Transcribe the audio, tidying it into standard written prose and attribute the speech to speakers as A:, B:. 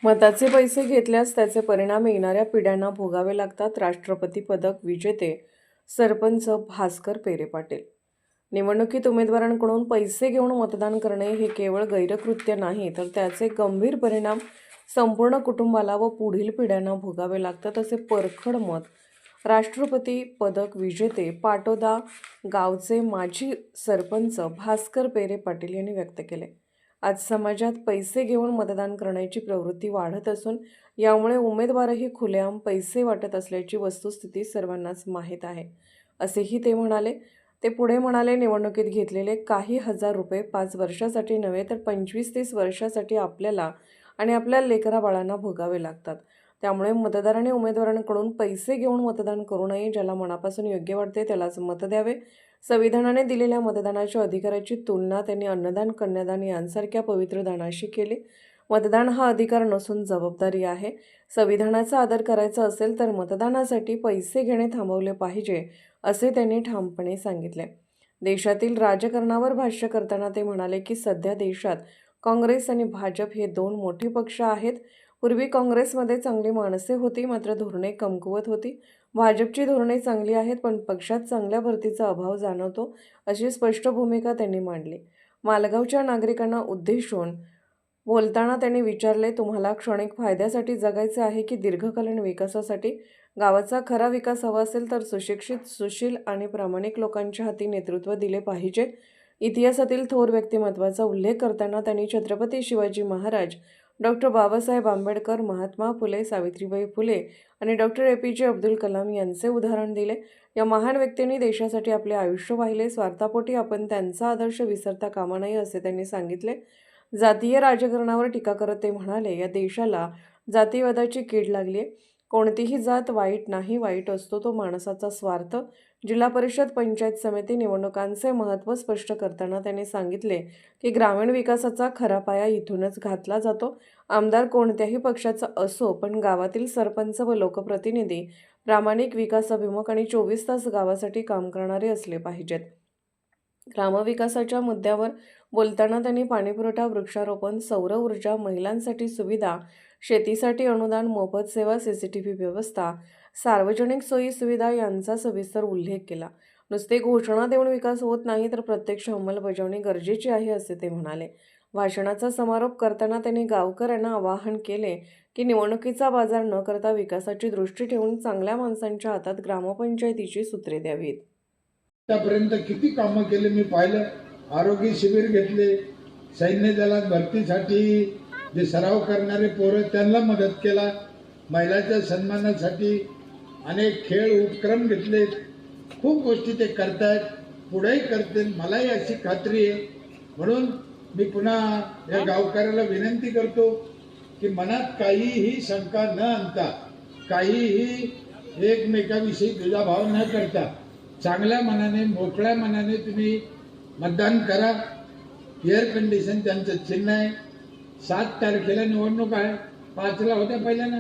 A: मताचे पैसे घेतल्यास त्याचे परिणाम येणाऱ्या पिढ्यांना भोगावे लागतात. राष्ट्रपती पदक विजेते सरपंच भास्कर पेरे पाटील. निवडणुकीत उमेदवारांकडून पैसे घेऊन मतदान करणे हे केवळ गैरकृत्य नाही, तर त्याचे गंभीर परिणाम संपूर्ण कुटुंबाला व पुढील पिढ्यांना भोगावे लागतात, असे परखड मत राष्ट्रपती पदक विजेते पाटोदा गावचे माजी सरपंच भास्कर पेरे पाटील यांनी व्यक्त केले. आज समाजात पैसे घेऊन मतदान करण्याची प्रवृत्ती वाढत असून यामुळे उमेदवारही खुलेआम पैसे वाटत असल्याची वस्तुस्थिती सर्वांनाच माहीत आहे, असेही ते म्हणाले. ते पुढे म्हणाले, निवडणुकीत घेतलेले काही हजार रुपये 5 वर्षासाठी नव्हे तर 25-30 वर्षासाठी आपल्याला आणि आपल्या लेकराबाळांना भोगावे लागतात. त्यामुळे मतदारांनी उमेदवारांकडून पैसे घेऊन मतदान करू नये. ज्याला मनापासून योग्य वाटते त्यालाच मत द्यावे. संविधानाने दिलेल्या मतदानाच्या अधिकाराची तुलना त्यांनी अन्नदान, कन्यादान यांसारख्या पवित्र दानाशी केली. मतदान हा अधिकार नसून जबाबदारी आहे. संविधानाचा आदर करायचा असेल तर मतदानासाठी पैसे घेणे थांबवले पाहिजे, असे त्यांनी ठामपणे सांगितले. देशातील राजकारणावर भाष्य करताना ते म्हणाले की सध्या देशात काँग्रेस आणि भाजप हे 2 मोठे पक्ष आहेत. पूर्वी काँग्रेसमध्ये चांगली माणसे होती, मात्र धोरणे कमकुवत होती. भाजपची धोरणे चांगली आहेत, पण पक्षात चांगल्या भरतीचा अभाव जाणवतो, अशी स्पष्ट भूमिका त्यांनी मांडली. मालगावच्या नागरिकांना उद्देशून बोलताना त्यांनी विचारले, तुम्हाला क्षणिक फायद्यासाठी जगायचे आहे की दीर्घकालीन विकासासाठी? गावाचा खरा विकास हवा असेल तर सुशिक्षित, सुशील आणि प्रामाणिक लोकांच्या हाती नेतृत्व दिले पाहिजे. इतिहासातील थोर व्यक्तिमत्वाचा उल्लेख करताना त्यांनी छत्रपती शिवाजी महाराज, डॉक्टर बाबासाहेब आंबेडकर, महात्मा फुले, सावित्रीबाई फुले आणि डॉक्टर APJ अब्दुल कलाम यांचे उदाहरण दिले. या महान व्यक्तींनी देशासाठी आपले आयुष्य वाहिले. स्वार्थापोटी आपण त्यांचा आदर्श विसरता कामा नये, असे त्यांनी सांगितले. जातीय राजकारणावर टीका करत ते म्हणाले, या देशाला जातीवादाची कीड लागली आहे. कोणतीही जात वाईट नाही, वाईट असतो तो माणसाचा स्वार्थ. जिल्हा परिषद, पंचायत समिती निवडणुकांचे महत्त्व स्पष्ट करताना त्यांनी सांगितले की ग्रामीण विकासाचा खरा पाया इथूनच घातला जातो. आमदार कोणत्याही पक्षाचा असो, पण गावातील सरपंच व लोकप्रतिनिधी प्रामाणिक, विकासाभिमुख आणि 24 तास गावासाठी काम करणारे असले पाहिजेत. ग्रामविकासाच्या मुद्द्यावर बोलताना त्यांनी पाणीपुरवठा, वृक्षारोपण, सौर ऊर्जा, महिलांसाठी सुविधा, शेतीसाठी अनुदान, मोफत सेवा, CCTV व्यवस्था, सार्वजनिक सोयी सुविधा यांचा सविस्तर उल्लेख केला. नुसते घोषणा देऊन विकास होत नाही, तर प्रत्यक्ष अंमलबजावणी गरजेची आहे, असे ते म्हणाले. भाषणाचा समारोप करताना त्यांनी गावकऱ्यांना आवाहन केले की निवडणुकीचा बाजार न करता विकासाची दृष्टी ठेवून चांगल्या माणसांच्या हातात ग्रामपंचायतीची सूत्रे द्यावीत.
B: आतापर्यंत किती कामं केले मी पाहिलं. आरोग्य शिबिर घेतले, सैन्य दलात भरतीसाठी जे सराव करणारे पोरं त्यांना मदत केला, महिलांच्या सन्मानासाठी अनेक खेळ उपक्रम घेतले. खूप गोष्टी ते करतायत, पुढेही करतील, मलाही अशी खात्री आहे. म्हणून मी पुन्हा या गावकऱ्याला विनंती करतो की मनात काहीही शंका न आणता, काहीही एकमेकाविषयी दुजाभाव न करता चांगल्या मनाने, मोकळ्या मनाने तुम्ही मतदान करा. एअर कंडिशन त्यांचं चिन्ह आहे. 7 तारखेला निवडणूक आहे. 5ला होत्या पहिल्या ना.